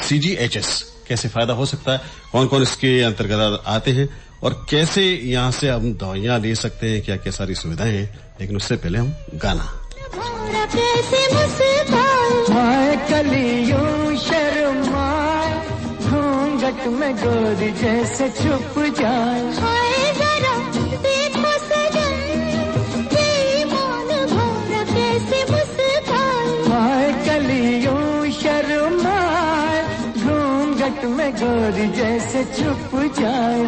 CGHS कैसे फायदा हो सकता है, कौन कौन इसके अंतर्गत आते हैं और कैसे यहाँ से हम दवाइयाँ ले सकते हैं, क्या क्या सारी सुविधाएं हैं। लेकिन उससे पहले हम गाना। कलियों शर्माए घूंघट में गोरी जैसे छुप जाए, जरा देखो सजन बेईमान भौरा कैसे मुस्काए। कलियों शर्माए घूंघट में गोरी जैसे छुप जाए।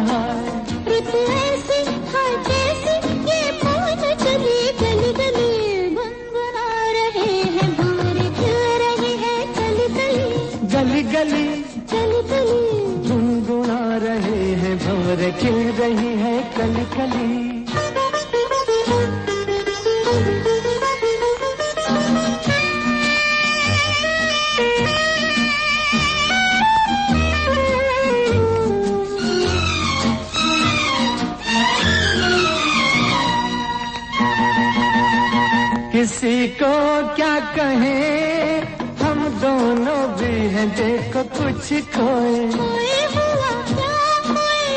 रुत ऐसी हाय कैसी ये पवन चली गली गली, गुनगुना रहे हैं भंवरे खिल रही है कली कली, गली गली कली कली गुनगुना रहे हैं भंवरे खिल रही है कली कली। किसी को क्या कहें हम दोनों भी हैं देखो कुछ खोए। खोए हुआ क्या खोए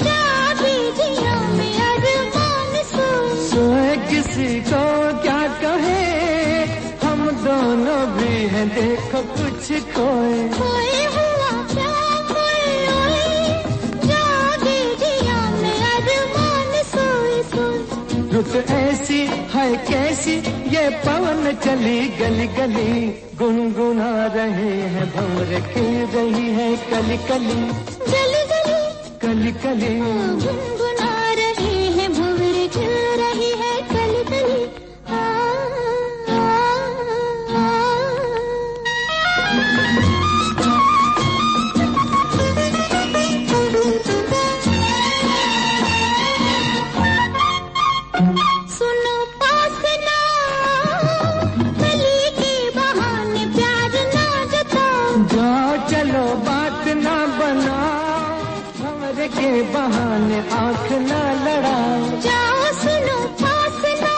जागी जिया में अरमान सोए। किसी को क्या कहें हम दोनों भी हैं देखो कुछ खोए। खोए हुआ क्या खोए जागी जिया में अरमान सोए। रुत ऐसी हाय कैसी ये पवन चली गली गली, गुनगुना रहे हैं भंवरे खिल रही है कली कली, गली गली कली कली गुनगुना रहे हैं भंवरे खिल रही है कली कली। के बहाने आँख ना लड़ाओ, जाओ सुनो पास ना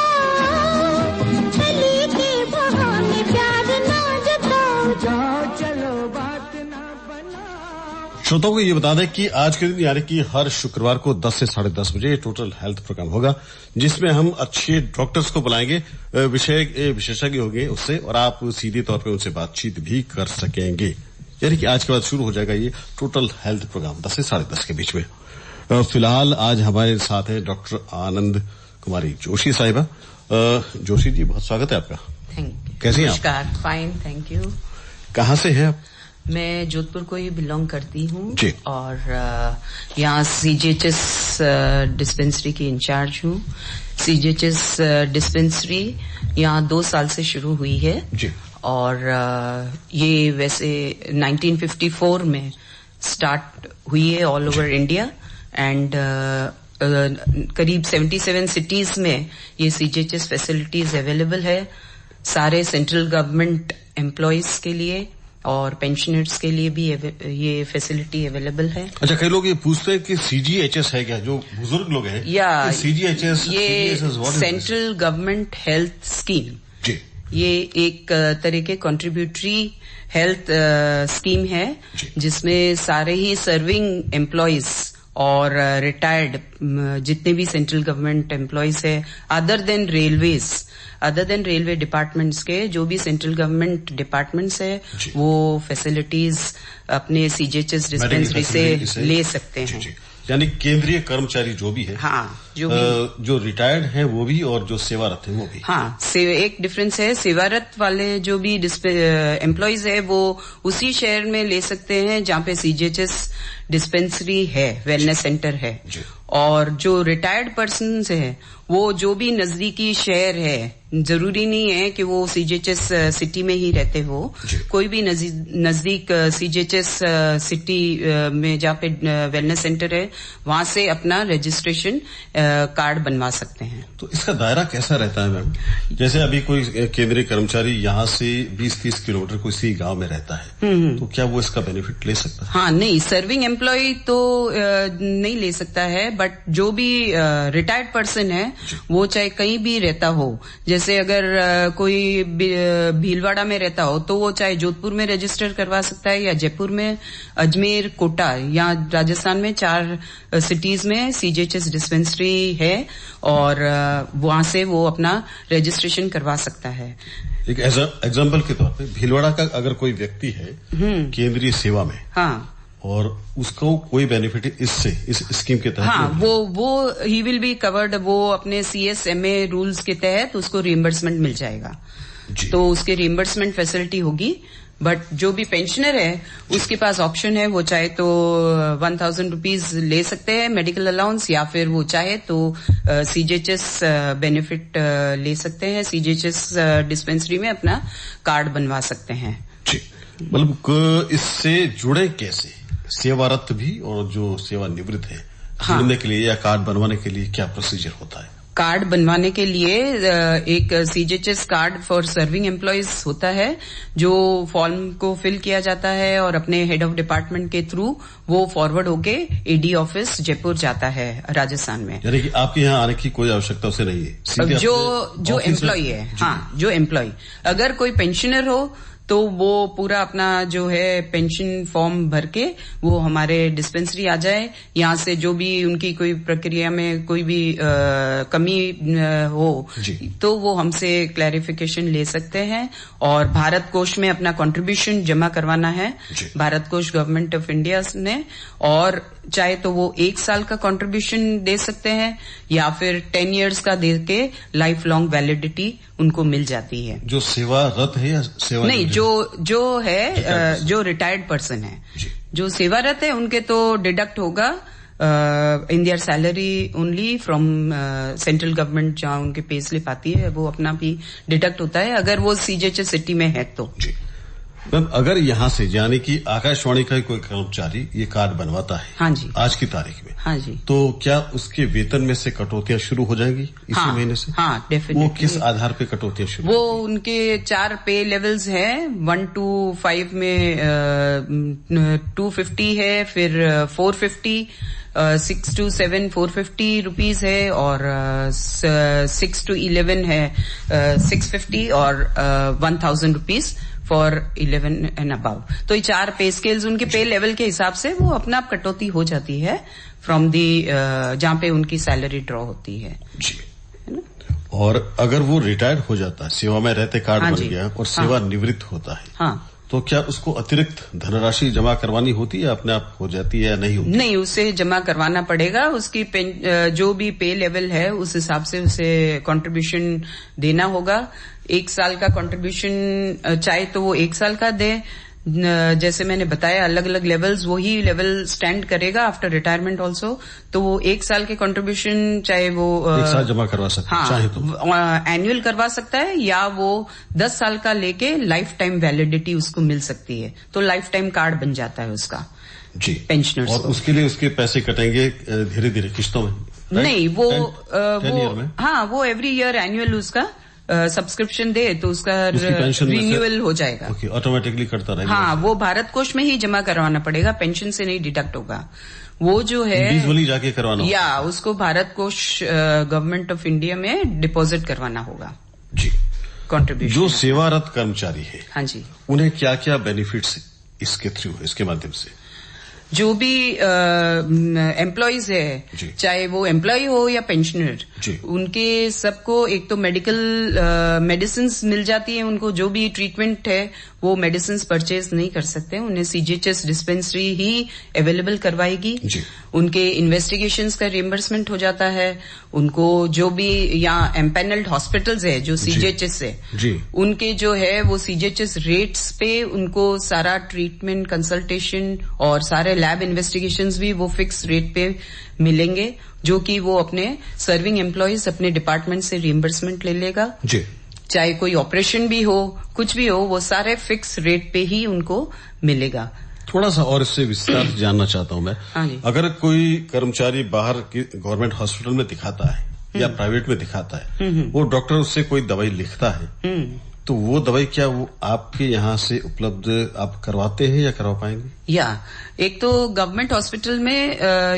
गली के बहाने प्यार ना जताओ, जाओ चलो बात ना बनाओ। श्रोताओं को ये बता दें कि आज के दिन यानी कि हर शुक्रवार को 10 से 10:30 बजे टोटल हेल्थ प्रोग्राम होगा, जिसमें हम अच्छे डॉक्टर्स को बुलाएंगे, विशेषज्ञ होंगे उससे, और आप सीधे तौर पर उनसे बातचीत भी कर सकेंगे। यानी कि आज के बाद शुरू हो जाएगा ये टोटल हेल्थ प्रोग्राम 10 से 10:30 के बीच में। फिलहाल आज हमारे साथ है डॉक्टर आनंद कुमारी जोशी साहिबा। जोशी जी, बहुत स्वागत है आपका। Thank you. कैसे हैं आप? नमस्कार, फाइन, थैंक यू। कहाँ से हैं आप? मैं जोधपुर को ही बिलोंग करती हूँ और यहाँ CGHS डिस्पेंसरी की इंचार्ज हूँ। CGHS डिस्पेंसरी यहाँ 2 साल से शुरू हुई है जी। और ये वैसे 1954 में स्टार्ट हुई है ऑल ओवर इंडिया एंड करीब 77 सिटीज में ये CGHS फैसिलिटीज अवेलेबल है, सारे सेंट्रल गवर्नमेंट एम्प्लॉयज के लिए और पेंशनर्स के लिए भी ये फैसिलिटी अवेलेबल है। अच्छा, कई लोग ये पूछते हैं कि CGHS है क्या, जो बुजुर्ग लोग हैं? या CGHS ये सेंट्रल गवर्नमेंट हेल्थ स्कीम जी, ये एक तरह के कंट्रीब्यूटरी हेल्थ स्कीम है जिसमें सारे ही सर्विंग एम्प्लॉयज और रिटायर्ड जितने भी सेंट्रल गवर्नमेंट एम्प्लॉयज है अदर देन रेलवे डिपार्टमेंट्स के जो भी सेंट्रल गवर्नमेंट डिपार्टमेंट्स है वो फैसिलिटीज अपने CGHS डिस्पेंसरी से ले सकते हैं। यानी केंद्रीय कर्मचारी जो भी है, हाँ, जो रिटायर्ड हैं वो भी और जो सेवारत हैं वो भी। हाँ, एक डिफरेंस है, सेवारत वाले जो भी एम्प्लॉयज है वो उसी शहर में ले सकते हैं जहाँ पे CGHS डिस्पेंसरी है, वेलनेस सेंटर है, और जो रिटायर्ड पर्सन है वो जो भी नजदीकी शहर है, जरूरी नहीं है कि वो CGHS सिटी में ही रहते हो, कोई भी नजदीक CGHS सिटी में जहाँ पे वेलनेस सेंटर है वहां से अपना रजिस्ट्रेशन कार्ड बनवा सकते हैं। तो इसका दायरा कैसा रहता है मैम? जैसे अभी कोई केंद्रीय कर्मचारी यहाँ से 20-30 किलोमीटर किसी गांव में रहता है, तो क्या वो इसका बेनिफिट ले सकता है? हाँ, नहीं, सर्विंग एम्प्लॉय तो नहीं ले सकता है, बट जो भी रिटायर्ड पर्सन है वो चाहे कहीं भी रहता हो, जैसे अगर कोई भीलवाड़ा में रहता हो तो वो चाहे जोधपुर में रजिस्टर करवा सकता है या जयपुर में, अजमेर, कोटा, या राजस्थान में 4 सिटीज में सीजीएचएस डिस्पेंसरी है और वहां से वो अपना रजिस्ट्रेशन करवा सकता है। एक एग्जाम्पल के तौर पे भीलवाड़ा का अगर कोई व्यक्ति है केंद्रीय सेवा में, हाँ, और उसको कोई बेनिफिट इससे, इस स्कीम के तहत, हाँ, वो ही विल बी कवर्ड, वो अपने CSMA रूल्स के तहत उसको रिइंबर्समेंट मिल जाएगा, तो उसके रिइंबर्समेंट फैसिलिटी होगी। बट जो भी पेंशनर है उसके पास ऑप्शन है, वो चाहे तो 1000 रुपीज ले सकते हैं मेडिकल अलाउंस, या फिर वो चाहे तो सीजीएचएस बेनिफिट ले सकते हैं, सीजीएचएस डिस्पेंसरी में अपना कार्ड बनवा सकते हैं। जी, मतलब इससे जुड़े कैसे सेवारत भी और जो सेवानिवृत्त है, जुड़ने के लिए या कार्ड बनवाने के लिए क्या प्रोसीजर होता है? कार्ड बनवाने के लिए एक CGHS card for serving employees होता है, जो फॉर्म को फिल किया जाता है और अपने हेड ऑफ डिपार्टमेंट के थ्रू वो फॉरवर्ड होके एडी ऑफिस जयपुर जाता है राजस्थान में। यानी कि आपके यहाँ आने की कोई आवश्यकता उसे नहीं है? जो एम्प्लॉय है, हाँ, जो एम्प्लॉय, अगर कोई पेंशनर हो तो वो पूरा अपना जो है पेंशन फॉर्म भर के वो हमारे डिस्पेंसरी आ जाए, यहाँ से जो भी उनकी कोई प्रक्रिया में कोई भी कमी हो तो वो हमसे क्लैरिफिकेशन ले सकते हैं। और भारत कोष में अपना कंट्रीब्यूशन जमा करवाना है भारत कोष गवर्नमेंट ऑफ इंडिया ने, और चाहे तो वो 1 साल का कंट्रीब्यूशन दे सकते हैं या फिर 10 इयर्स का दे के लाइफ लॉन्ग वैलिडिटी उनको मिल जाती है। जो सेवारत है या सेवा नहीं, जो है जो रिटायर्ड पर्सन है, जो सेवारत है उनके तो डिडक्ट होगा in their salary only from central government, जहां उनके पे स्लिप आती है वो अपना भी डिडक्ट होता है अगर वो सीजीएचएस सिटी में है तो। जी, अगर यहाँ से यानी कि आकाशवाणी का कोई कर्मचारी ये कार्ड बनवाता है, हाँ जी, आज की तारीख में, हाँ जी, तो क्या उसके वेतन में से कटौतियां शुरू हो जाएंगी इसी महीने से? हाँ, डेफिनेटली। वो किस आधार पे कटौतियां शुरू? वो उनके 4 पे लेवल्स हैं, 1 to 5 में 250 है, फिर 450, 6 to 7 450 रुपीज है, और 6 to 11 है 650, और 1000 रुपीज फॉर 11 एंड अबव। तो ये 4 पे स्केल्स उनके पे लेवल के हिसाब से वो अपना आप कटौती हो जाती है फ्रॉम दी जहां पे उनकी सैलरी ड्रॉ होती है। जी, है ना? और अगर वो रिटायर्ड हो जाता है, सेवा में रहते कार्ड बन गया और सेवानिवृत्त होता है, हाँ, तो क्या उसको अतिरिक्त धनराशि जमा करवानी होती है, अपने आप हो जाती है या नहीं होती? नहीं, उसे जमा करवाना पड़ेगा। उसकी जो भी पे लेवल है उस हिसाब से उसे कंट्रीब्यूशन देना होगा। 1 साल का कंट्रीब्यूशन चाहे तो वो 1 साल का दे, जैसे मैंने बताया अलग अलग लेवल्स, वही लेवल स्टैंड करेगा आफ्टर रिटायरमेंट ऑल्सो। तो वो 1 साल के कंट्रीब्यूशन चाहे वो 1 साल जमा करवा सकता है, चाहे तो एनुअल करवा सकता है, या वो 10 साल का लेके लाइफ टाइम वैलिडिटी उसको मिल सकती है, तो लाइफ टाइम कार्ड बन जाता है उसका। जी, पेंशनर्स और उसके लिए उसके पैसे कटेंगे धीरे धीरे किस्तों में? नहीं, वो हाँ, वो एवरी ईयर एनुअल उसका सब्सक्रिप्शन दे तो उसका रिन्यूअल हो जाएगा। ओके, ऑटोमेटिकली करता रहेगा। हाँ, वो भारत कोष में ही जमा करवाना पड़ेगा, पेंशन से नहीं डिडक्ट होगा। वो जो है इंडिविजुअली जाके करवाना, या उसको भारत कोष गवर्नमेंट ऑफ इंडिया में डिपॉजिट करवाना होगा। जी, कंट्रीब्यूशन। जो सेवारत कर्मचारी है, हाँ जी, उन्हें क्या क्या बेनिफिट्स इसके थ्रू, इसके माध्यम से? जो भी एम्प्लॉयज है, चाहे वो एम्प्लॉय हो या पेंशनर, उनके सबको एक तो मेडिसिन मिल जाती है। उनको जो भी ट्रीटमेंट है वो मेडिसिन परचेज नहीं कर सकते, उन्हें सीजीएचएस डिस्पेंसरी ही अवेलेबल करवाएगी। उनके इन्वेस्टिगेशंस का रिइंबर्समेंट हो जाता है। उनको जो भी यहाँ एम्पैनल्ड हॉस्पिटल्स है जो सीजीएचएस है, उनके जो है वो सीजीएचएस रेट्स पे उनको सारा ट्रीटमेंट, कंसल्टेशन और सारे लैब इन्वेस्टिगेशंस भी वो फिक्स रेट पे मिलेंगे, जो कि वो अपने सर्विंग एम्प्लॉयज अपने डिपार्टमेंट से रिइंबर्समेंट ले लेगा। चाहे कोई ऑपरेशन भी हो, कुछ भी हो, वो सारे फिक्स रेट पे ही उनको मिलेगा। थोड़ा सा और इससे विस्तार से जानना चाहता हूं मैं। अगर कोई कर्मचारी बाहर की गवर्नमेंट हॉस्पिटल में दिखाता है या प्राइवेट में दिखाता है, वो डॉक्टर उससे कोई दवाई लिखता है, तो वो दवाई क्या वो आपके यहाँ से उपलब्ध आप करवाते हैं या करवा पाएंगे? या एक तो गवर्नमेंट हॉस्पिटल में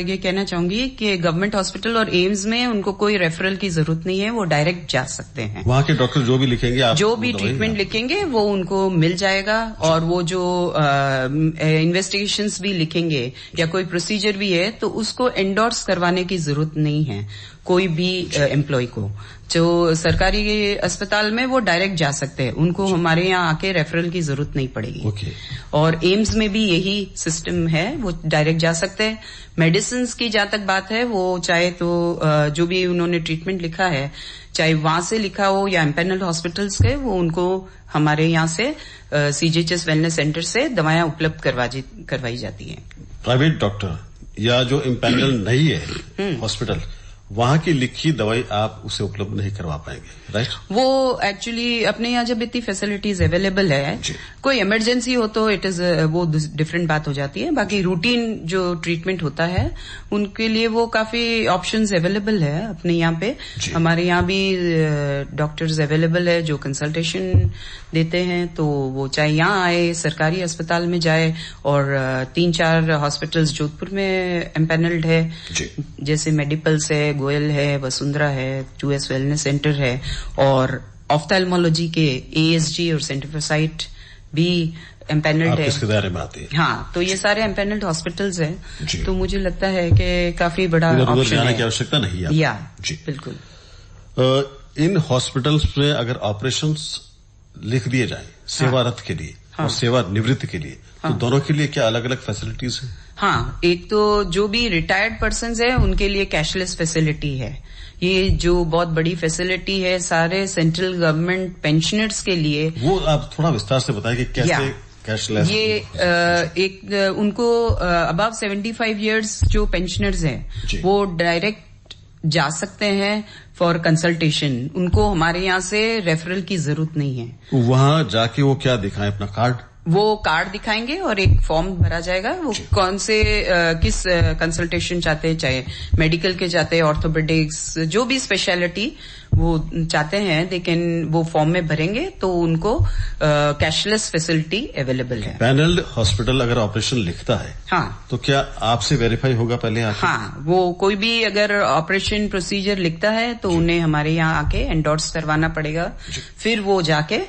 ये कहना चाहूंगी कि गवर्नमेंट हॉस्पिटल और एम्स में उनको कोई रेफरल की जरूरत नहीं है, वो डायरेक्ट जा सकते हैं। वहाँ के डॉक्टर जो भी लिखेंगे, आप जो भी ट्रीटमेंट लिखेंगे वो उनको मिल जाएगा, और वो जो इन्वेस्टिगेशंस भी लिखेंगे या कोई प्रोसीजर भी है तो उसको एंडोर्स करवाने की जरूरत नहीं है कोई भी एम्प्लॉय को। जो सरकारी अस्पताल में वो डायरेक्ट जा सकते हैं, उनको हमारे यहाँ आके रेफरल की जरूरत नहीं पड़ेगी। और एम्स में भी यही सिस्टम है, वो डायरेक्ट जा सकते हैं। मेडिसिन की जहां तक बात है, वो चाहे तो जो भी उन्होंने ट्रीटमेंट लिखा है, चाहे वहां से लिखा हो या एम्पैनल्ड हॉस्पिटल्स के, वो उनको हमारे यहाँ से सीजीएचएस वेलनेस सेंटर से दवाएं उपलब्ध करवाई जाती हैं। प्राइवेट डॉक्टर या जो एम्पैनल नहीं है हॉस्पिटल, वहां की लिखी दवाई आप उसे उपलब्ध नहीं करवा पाएंगे, राइट? वो एक्चुअली अपने यहाँ जब इतनी फैसिलिटीज अवेलेबल है, कोई इमरजेंसी हो तो इट इज वो डिफरेंट बात हो जाती है। बाकी रूटीन जो ट्रीटमेंट होता है उनके लिए वो काफी ऑप्शंस अवेलेबल है अपने यहाँ पे। हमारे यहाँ भी डॉक्टर्स अवेलेबल है जो कंसल्टेशन देते हैं, तो वो चाहे यहाँ आए, सरकारी अस्पताल में जाए, और 3-4 हॉस्पिटल्स जोधपुर में एम्पैनल्ड है, जैसे मेडिपल्स है, गोयल है, वसुंधरा है, 2S वेलनेस सेंटर है, और ऑफ्थेल्मोलॉजी के ASG और सेंटर फॉर साइट भी एम्पैनल्ड है। किसके दायरे में आती है? हाँ, तो ये सारे एम्पैनल्ड हॉस्पिटल्स हैं, तो मुझे लगता है कि काफी बड़ा ऑप्शन है, की आवश्यकता नहीं है। या जी बिल्कुल। इन हॉस्पिटल्स में अगर ऑपरेशंस लिख दिए जाएं सेवारत के लिए और सेवानिवृत्त के लिए, तो दोनों के लिए क्या अलग अलग फैसिलिटीज है? हाँ, एक तो जो भी रिटायर्ड पर्सन्स है उनके लिए कैशलेस फैसिलिटी है। ये जो बहुत बड़ी फैसिलिटी है सारे सेंट्रल गवर्नमेंट पेंशनर्स के लिए। वो आप थोड़ा विस्तार से बताएं कि कैसे कैशलेस? ये उनको अबव 75 इयर्स जो पेंशनर्स हैं वो डायरेक्ट जा सकते हैं फॉर कंसल्टेशन। उनको हमारे यहाँ से रेफरल की जरूरत नहीं है। वहाँ जाके वो क्या दिखाएं? अपना कार्ड? वो कार्ड दिखाएंगे और एक फॉर्म भरा जाएगा। वो कौन से किस कंसल्टेशन चाहते हैं, चाहे मेडिकल के चाहते हैं, ऑर्थोपेडिक्स, जो भी स्पेशलिटी वो चाहते हैं, लेकिन वो फॉर्म में भरेंगे तो उनको कैशलेस फैसिलिटी अवेलेबल है। पैनल्ड हॉस्पिटल अगर ऑपरेशन लिखता है, हाँ, तो क्या आपसे वेरीफाई होगा पहले आके? हाँ, वो कोई भी अगर ऑपरेशन प्रोसीजर लिखता है तो उन्हें हमारे यहाँ आके एंडोर्स करवाना पड़ेगा, फिर वो जाके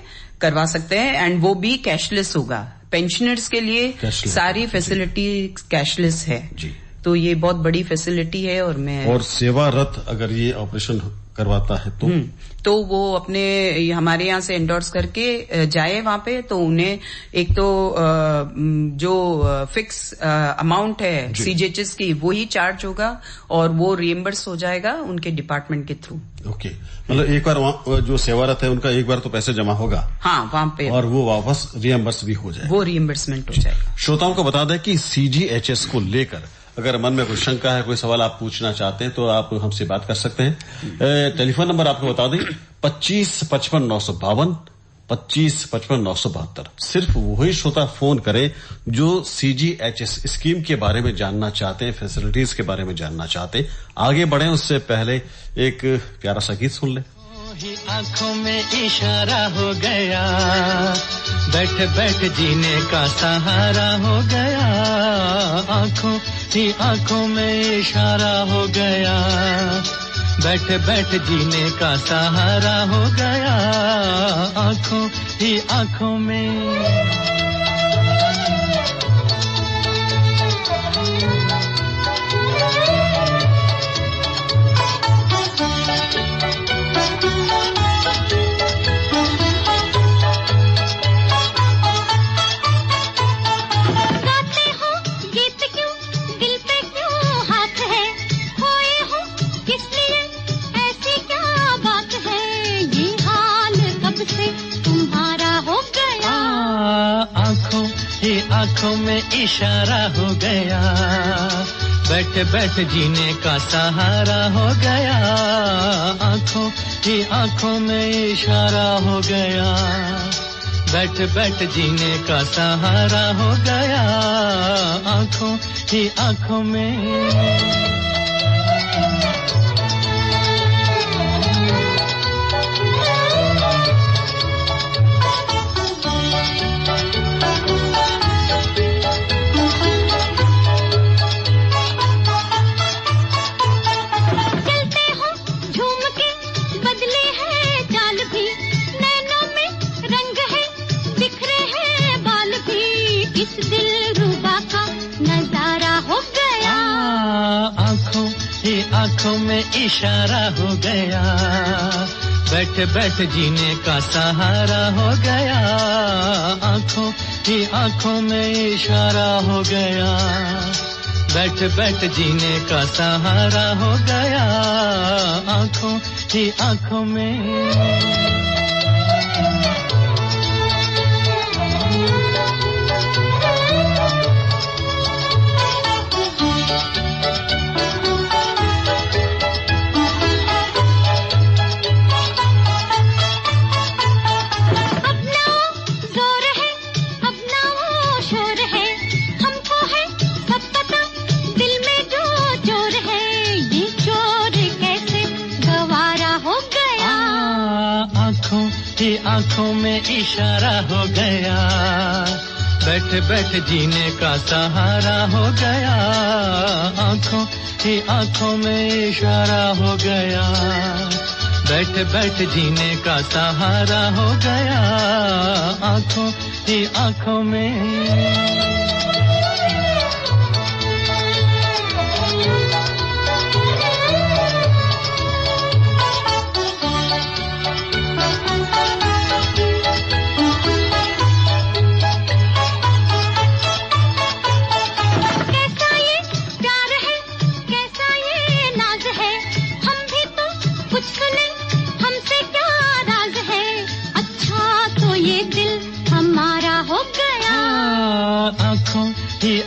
करवा सकते हैं, एंड वो भी कैशलेस होगा। पेंशनर्स के लिए सारी फैसिलिटी कैशलेस है जी। तो ये बहुत बड़ी फैसिलिटी है। और सेवारत अगर ये ऑपरेशन करवाता है तो वो अपने हमारे यहाँ से एंडोर्स करके जाए वहां पे, तो उन्हें एक तो जो फिक्स अमाउंट है सीजीएचएस की वही चार्ज होगा, और वो रिएम्बर्स हो जाएगा उनके डिपार्टमेंट के थ्रू। ओके, मतलब एक बार वहाँ जो सेवारत है उनका एक बार तो पैसे जमा होगा, हाँ, वहां पे, और वो वापस रिएम्बर्स भी हो जाएगा, वो रिएम्बर्समेंट हो जाएगा। श्रोताओं को बता दें कि सीजीएचएस को लेकर अगर मन में कोई शंका है, कोई सवाल आप पूछना चाहते हैं, तो आप हमसे बात कर सकते हैं। टेलीफोन नंबर आपको बता दें 2555-952, 2555-972। सिर्फ वही श्रोता फोन करें जो सीजीएचएस स्कीम के बारे में जानना चाहते हैं, फैसिलिटीज के बारे में जानना चाहते हैं। आगे बढ़े उससे पहले एक प्यारा सा गीत सुन लें। आंखों में इशारा हो गया, बैठ बैठ जीने का सहारा हो गया, आंखों में इशारा हो गया, बैठ बैठ जीने का सहारा हो गया, आंखों में। आंखों में इशारा हो गया, बैठ बैठ जीने का सहारा हो गया, आंखों में इशारा हो गया, बैठ बैठ जीने का सहारा हो गया, आंखों में। आंखों ही आंखों में इशारा हो गया, बैठ बैठ जीने का सहारा हो गया, आंखों ही आंखों में इशारा हो गया, बैठ बैठ जीने का सहारा हो गया, आंखों ही आंखों में। आंखों में इशारा हो गया, बैठ बैठ जीने का सहारा हो गया, आंखों ही आंखों में इशारा हो गया, बैठ बैठ जीने का सहारा हो गया, आंखों ही आंखों में।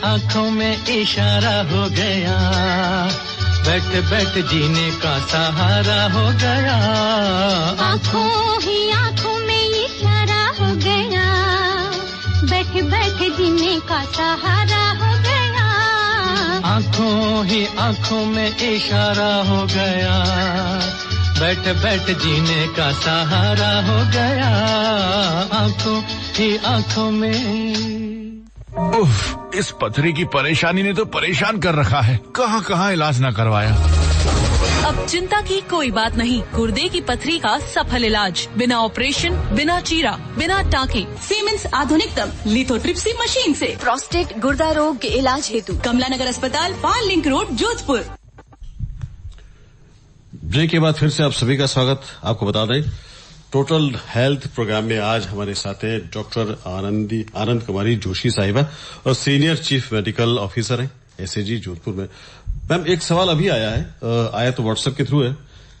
आंखों में इशारा हो गया, बैठ बैठ जीने का सहारा हो गया, आंखों ही आंखों में इशारा हो गया, बैठ बैठ जीने का सहारा हो गया, आंखों ही आंखों में इशारा हो गया, बैठ बैठ जीने का सहारा हो गया, आंखों ही आंखों में। उफ, इस पथरी की परेशानी ने तो परेशान कर रखा है, कहाँ इलाज ना करवाया। अब चिंता की कोई बात नहीं, गुर्दे की पथरी का सफल इलाज, बिना ऑपरेशन, बिना चीरा, बिना टाँके, सीमेंस आधुनिकतम लिथोट्रिप्सी मशीन से प्रोस्टेट गुर्दा रोग के इलाज हेतु कमला नगर अस्पताल, पाल लिंक रोड, जोधपुर। ब्रेक के बाद फिर से आप सभी का स्वागत। आपको बता दें, टोटल हेल्थ प्रोग्राम में आज हमारे साथ हैं डॉक्टर आनंद कुमारी जोशी साहिबा और सीनियर चीफ मेडिकल ऑफिसर हैं एसएजी जोधपुर में। मैम, एक सवाल अभी आया तो व्हाट्सएप के थ्रू है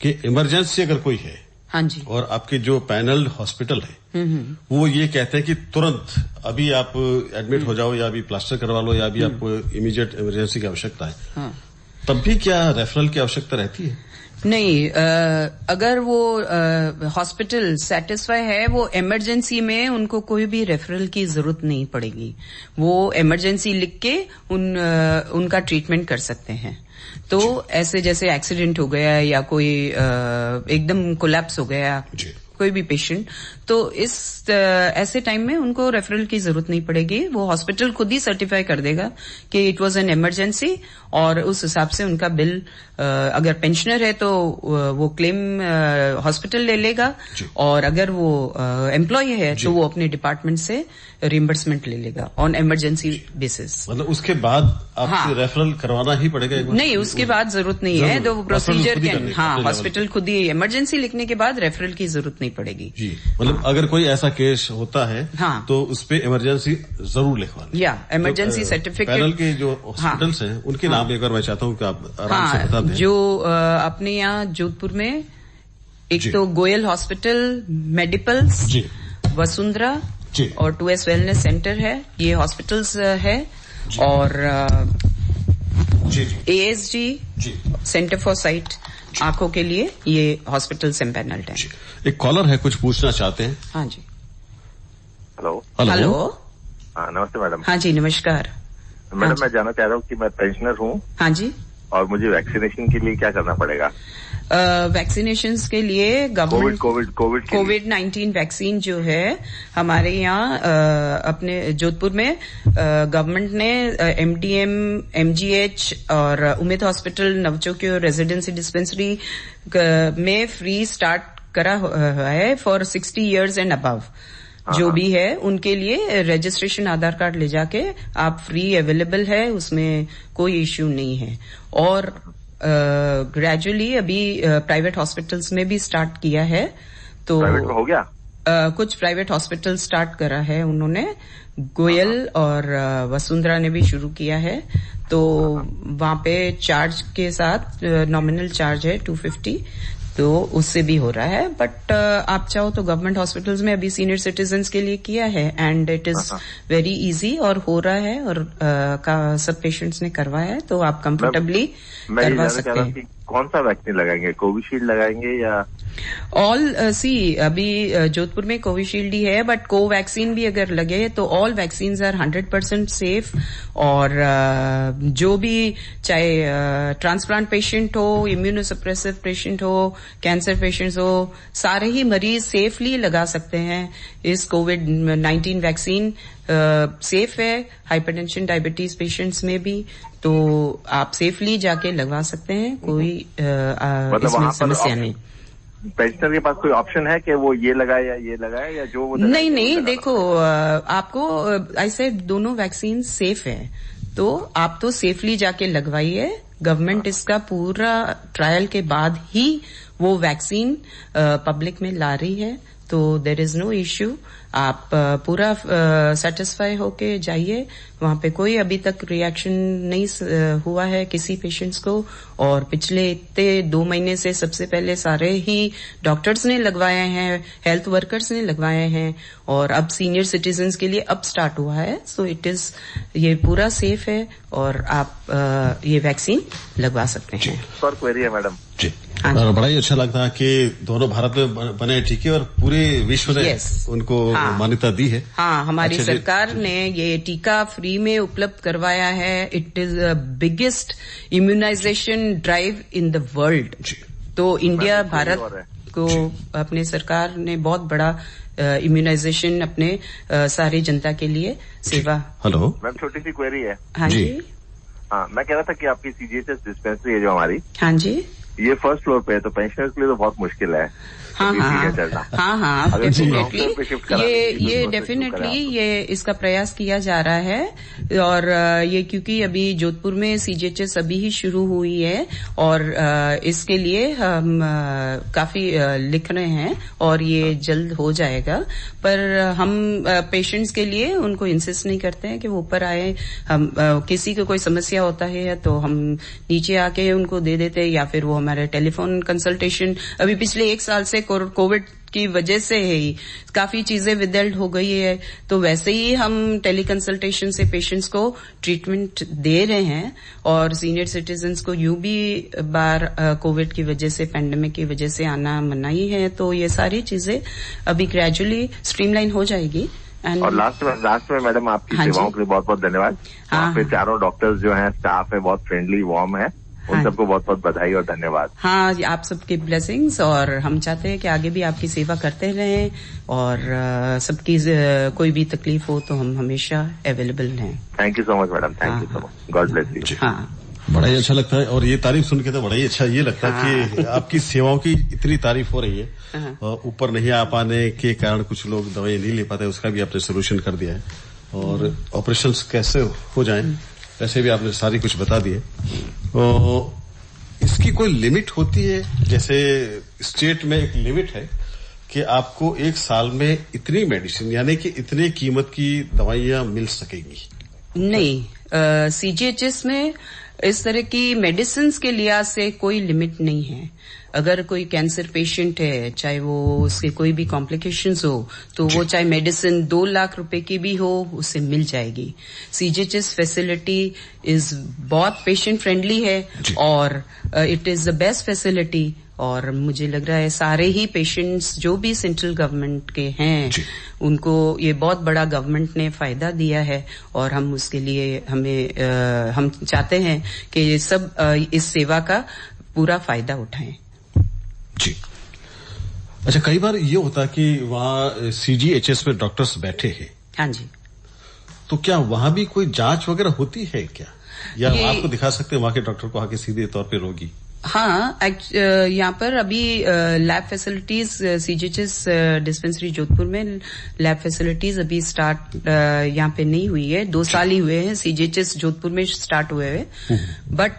कि इमरजेंसी अगर कोई है, हाँ जी, और आपके जो पैनल हॉस्पिटल है वो ये कहते हैं कि तुरंत अभी आप एडमिट हो जाओ या अभी प्लास्टर करवा लो या अभी आपको इमीडिएट इमरजेंसी की आवश्यकता है, हाँ, तब भी क्या रेफरल की आवश्यकता रहती है? नहीं, अगर वो हॉस्पिटल सेटिस्फाई है, वो इमरजेंसी में उनको कोई भी रेफरल की जरूरत नहीं पड़ेगी, वो इमरजेंसी लिख के उनका ट्रीटमेंट कर सकते हैं। तो ऐसे जैसे एक्सीडेंट हो गया या कोई एकदम कोलैप्स हो गया कोई भी पेशेंट, तो इस ऐसे टाइम में उनको रेफरल की जरूरत नहीं पड़ेगी, वो हॉस्पिटल खुद ही सर्टिफाई कर देगा कि इट वाज एन इमरजेंसी, और उस हिसाब से उनका बिल, अगर पेंशनर है तो वो क्लेम हॉस्पिटल ले लेगा, और अगर वो एम्प्लॉय है तो वो अपने डिपार्टमेंट से रिइंबर्समेंट ले लेगा ऑन इमरजेंसी बेसिस। मतलब उसके बाद आपको रेफरल करवाना ही पड़ेगा एक बार? नहीं, उसके बाद जरूरत नहीं है, तो प्रोसीजर के, हाँ, हॉस्पिटल खुद ही इमरजेंसी लिखने के बाद रेफरल की जरूरत नहीं पड़ेगी। जी, मतलब अगर कोई ऐसा केस होता है, हाँ, तो उस पे इमरजेंसी जरूर लिखवाना, या इमरजेंसी सर्टिफिकेट। पैनल के जो हॉस्पिटल्स हैं उनके नाम एक बार मैं चाहता हूँ कि आप आराम से बता दें। जो अपने यहाँ जोधपुर में एक तो गोयल हॉस्पिटल, मेडिपल्स, वसुंधरा और 2S वेलनेस सेंटर है, ये हॉस्पिटल्स है, और ASG सेंटर फॉर साइट आंखों के लिए ये हॉस्पिटल एम्पैनल्ड है। एक कॉलर है, कुछ पूछना चाहते हैं। हाँ जी, हेलो। नमस्ते मैडम। हाँ जी, नमस्कार मैडम। मैं जानना चाह रहा हूँ कि मैं पेंशनर हूँ, हाँ जी, और मुझे वैक्सीनेशन के लिए क्या करना पड़ेगा? वैक्सीनेशंस के लिए गवर्नमेंट कोविड-19 वैक्सीन जो है हमारे यहाँ अपने जोधपुर में गवर्नमेंट ने MDM, MGH और उम्मीद हॉस्पिटल, नवचौकी और रेजिडेंसी डिस्पेंसरी में फ्री स्टार्ट करा है फॉर 60 इयर्स एंड अबव। जो भी है उनके लिए रजिस्ट्रेशन आधार कार्ड ले जाके आप फ्री अवेलेबल है, उसमें कोई इश्यू नहीं है। और ग्रेजुअली अभी प्राइवेट हॉस्पिटल्स में भी स्टार्ट किया है, तो प्राइवेट में हो गया। कुछ प्राइवेट हॉस्पिटल स्टार्ट करा है उन्होंने, गोयल और वसुंधरा ने भी शुरू किया है। तो वहां पे चार्ज के साथ नॉमिनल चार्ज है 250, तो उससे भी हो रहा है। बट आप चाहो तो गवर्नमेंट हॉस्पिटल्स में अभी सीनियर सिटीजन्स के लिए किया है and it is very easy और हो रहा है, और सब पेशेंट्स ने करवाया है, तो आप कंफर्टेबली करवा सकते हैं। कौन सा वैक्सीन लगाएंगे, कोविशील्ड लगाएंगे या ऑल? अभी जोधपुर में कोविशील्ड ही है, बट कोवैक्सीन भी अगर लगे तो ऑल वैक्सीन्स आर 100% सेफ। और जो भी चाहे ट्रांसप्लांट पेशेंट हो, इम्यूनोसप्रेसिव पेशेंट हो, कैंसर पेशेंट्स हो, सारे ही मरीज सेफली लगा सकते हैं इस कोविड-19 वैक्सीन। सेफ है हाइपरटेंशन डायबिटीज पेशेंट्स में भी, तो आप सेफली जाके लगवा सकते हैं, कोई इसमें समस्या नहीं। पेशेंट के पास कोई ऑप्शन है कि वो ये लगाए या ये लगाए या जो वो नहीं, देखो आपको ऐसे दोनों वैक्सीन सेफ है, तो आप तो सेफली जाके लगवाइए। गवर्नमेंट इसका पूरा ट्रायल के बाद ही वो वैक्सीन पब्लिक में ला रही है, तो देयर इज नो इश्यू। आप पूरा सेटिस्फाई होके जाइए, वहां पे कोई अभी तक रिएक्शन नहीं हुआ है किसी पेशेंट्स को। और पिछले इतने 2 महीने से सबसे पहले सारे ही डॉक्टर्स ने लगवाए हैं, हेल्थ वर्कर्स ने लगवाए हैं, और अब सीनियर सिटीजन्स के लिए अब स्टार्ट हुआ है। सो इट इज, ये पूरा सेफ है और आप ये वैक्सीन लगवा सकते हैं। सर क्वेरी है मैडम जी, और बड़ा ही अच्छा लगता है कि दोनों भारत में बने टीके और पूरे विश्व ने उनको मान्यता दी है। हाँ, हमारी सरकार ने ये टीका फ्री में उपलब्ध करवाया है। It is the biggest immunization drive in the world. तो इंडिया, भारत को अपने सरकार ने बहुत बड़ा इम्यूनाइजेशन अपने सारी जनता के लिए सेवा। हेलो मैम, छोटी सी क्वेरी है। हाँ जी। हाँ, मैं कह रहा था कि आपकी सीजीएचएस डिस्पेंसरी है जो हमारी, हाँ जी, ये फर्स्ट फ्लोर पे है, तो पेंशनर्स के लिए तो बहुत मुश्किल है। हाँ, डेफिनेटली ये डेफिनेटली ये इसका प्रयास किया जा रहा है। और ये क्योंकि अभी जोधपुर में सीजीएचएस अभी ही शुरू हुई है, और इसके लिए हम काफी लिख रहे हैं और ये जल्द हो जाएगा। पर हम पेशेंट्स के लिए उनको इंसिस्ट नहीं करते हैं कि वो ऊपर आए। हम किसी को कोई समस्या होता है तो हम नीचे आके उनको दे देते हैं, या फिर वो हमारे टेलीफोन कंसल्टेशन, अभी पिछले 1 साल से कोविड की वजह से ही काफी चीजें विदल्ड हो गई है, तो वैसे ही हम टेली कंसल्टेशन से पेशेंट्स को ट्रीटमेंट दे रहे हैं। और सीनियर सिटीजन्स को यूं भी बार कोविड की वजह से, पेंडेमिक की वजह से आना मनाही है, तो ये सारी चीजें अभी ग्रेजुअली स्ट्रीमलाइन हो जाएगी। और लास्ट में मैडम आपकी सेवाओं के लिए बहुत बहुत धन्यवाद। वहाँ पे चारों डॉक्टर्स जो हैं, स्टाफ है बहुत फ्रेंडली वार्म है, उन सबको बहुत बहुत बधाई और धन्यवाद। हाँ, आप सबके ब्लेसिंग्स, और हम चाहते हैं कि आगे भी आपकी सेवा करते रहें, और सबकी कोई भी तकलीफ हो तो हम हमेशा अवेलेबल हैं। Thank you so much madam, thank you so much, God bless you. हाँ, बड़ा ही अच्छा लगता है, और ये तारीफ सुन के तो बड़ा ही अच्छा ये लगता है कि आपकी सेवाओं की इतनी तारीफ हो रही है। ऊपर नहीं आ पाने के कारण कुछ लोग दवाई नहीं ले पाते, उसका भी आपने सोल्यूशन कर दिया है। और ऑपरेशंस कैसे हो जाएं, वैसे भी आपने सारी कुछ बता दिए। तो इसकी कोई लिमिट होती है? जैसे स्टेट में एक लिमिट है कि आपको 1 साल में इतनी मेडिसिन, यानी कि इतने कीमत की दवाइयां मिल सकेंगी? नहीं, सीजीएचएस में इस तरह की मेडिसिन के लिहाज से कोई लिमिट नहीं है। अगर कोई कैंसर पेशेंट है, चाहे वो उसके कोई भी कॉम्प्लिकेशंस हो, तो वो चाहे मेडिसिन 2 लाख रुपए की भी हो, उसे मिल जाएगी। सीजीएचएस फैसिलिटी इज बहुत पेशेंट फ्रेंडली है, और it is the best facility. और मुझे लग रहा है सारे ही पेशेंट्स जो भी सेंट्रल गवर्नमेंट के हैं, उनको ये बहुत बड़ा गवर्नमेंट ने फायदा दिया है, और हम उसके लिए हम चाहते हैं कि सब इस सेवा का पूरा फायदा उठाएं। जी, अच्छा, कई बार ये होता है कि वहाँ सीजीएचएस में डॉक्टर्स बैठे हैं। हाँ जी, तो क्या वहाँ भी कोई जांच वगैरह होती है क्या, या आपको दिखा सकते हैं वहाँ के डॉक्टर को आके सीधे तौर पे रोगी? हाँ, यहाँ पर अभी lab facilities CGHS dispensary Jodhpur में लैब फैसिलिटीज अभी स्टार्ट यहाँ पे नहीं हुई है। 2 साल ही हुए हैं सीजीएचएस जोधपुर में स्टार्ट हुए हुए, बट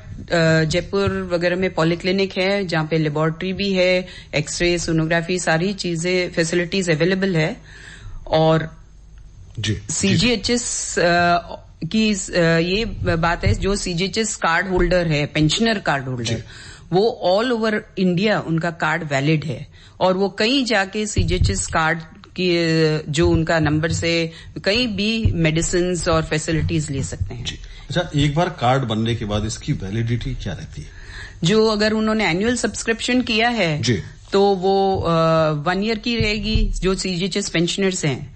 जयपुर वगैरह में पॉलीक्लिनिक है जहाँ पे लेबोरेटरी भी है, एक्सरे, सोनोग्राफी, सारी चीजें फैसिलिटीज अवेलेबल है। और सीजीएचएस की ये बात है, जो सीजीएचएस कार्ड होल्डर है, पेंशनर कार्ड होल्डर, वो ऑल ओवर इंडिया उनका कार्ड वैलिड है और वो कहीं जाके सीजीएचएस कार्ड की जो उनका नंबर से कहीं भी मेडिसिन और फैसिलिटीज ले सकते हैं। अच्छा, एक बार कार्ड बनने के बाद इसकी वैलिडिटी क्या रहती है? जो अगर उन्होंने एनुअल सब्सक्रिप्शन किया है तो वो 1 ईयर की रहेगी, जो सीजीएचएस पेंशनर्स हैं,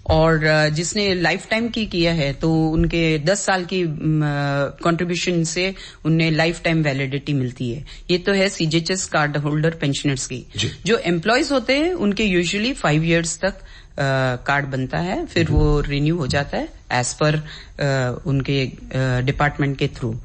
और जिसने लाइफ टाइम की किया है तो उनके 10 साल की कंट्रीब्यूशन से उन्हें लाइफ टाइम वैलिडिटी मिलती है। ये तो है सीजीएचएस कार्ड होल्डर पेंशनर्स की। जो एम्प्लॉयज होते हैं उनके यूजुअली 5 इयर्स तक कार्ड बनता है, फिर वो रिन्यू हो जाता है एज पर उनके डिपार्टमेंट के थ्रू।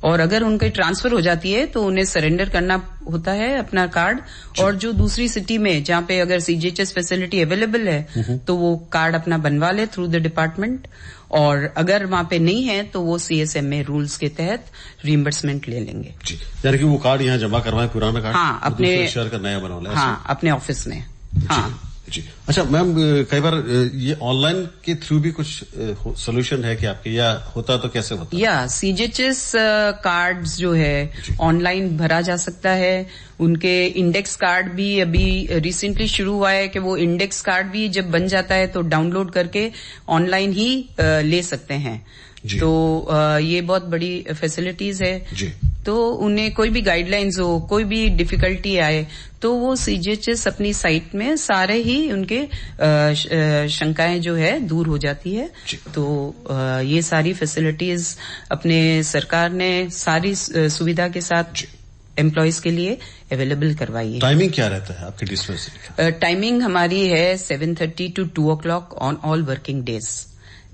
और अगर उनकी ट्रांसफर हो जाती है तो उन्हें सरेंडर करना होता है अपना कार्ड, और जो दूसरी सिटी में जहाँ पे अगर सीजीएचएस फैसिलिटी अवेलेबल है तो वो कार्ड अपना बनवा ले थ्रू द डिपार्टमेंट, और अगर वहाँ पे नहीं है तो वो सीएसएमए रूल्स के तहत रिइंबर्समेंट ले लेंगे। यानी कि वो कार्ड यहाँ जमा करवाए, पुराना कार्ड हाँ अपने शहर का नया बनवा, हाँ अपने ऑफिस में। हाँ जी। अच्छा मैम, कई बार ये ऑनलाइन के थ्रू भी कुछ सोल्यूशन है कि आपके, या होता तो कैसे होता? या सीजीएचएस कार्ड्स जो है ऑनलाइन भरा जा सकता है। उनके इंडेक्स कार्ड भी अभी रिसेंटली शुरू हुआ है कि वो इंडेक्स कार्ड भी जब बन जाता है तो डाउनलोड करके ऑनलाइन ही ले सकते हैं। तो ये बहुत बड़ी फैसिलिटीज है जी। तो उन्हें कोई भी गाइडलाइंस हो, कोई भी डिफिकल्टी आए तो वो सीजीएचएस अपनी साइट में सारे ही उनके शंकाएं जो है दूर हो जाती है। तो ये सारी फैसिलिटीज अपने सरकार ने सारी सुविधा के साथ एम्प्लॉयज के लिए अवेलेबल करवाई है। टाइमिंग क्या रहता है आपकी डिस्पेंसरी का? टाइमिंग हमारी है 7:30 to 2 o'clock on all working days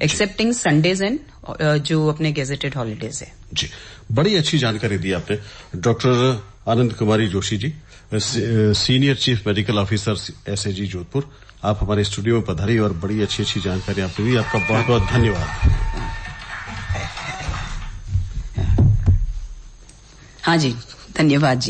accepting Sundays and जो अपने गेजेटेड हॉलीडेज है। जी, बड़ी अच्छी जानकारी दी आपने doctor Anand Kumari Joshi ji, senior chief medical officer SAG Jodhpur. आप हमारे स्टूडियो में पधारी और बड़ी अच्छी अच्छी जानकारी आपने दी। आपका बहुत बहुत धन्यवाद। हाँ जी, धन्यवाद जी।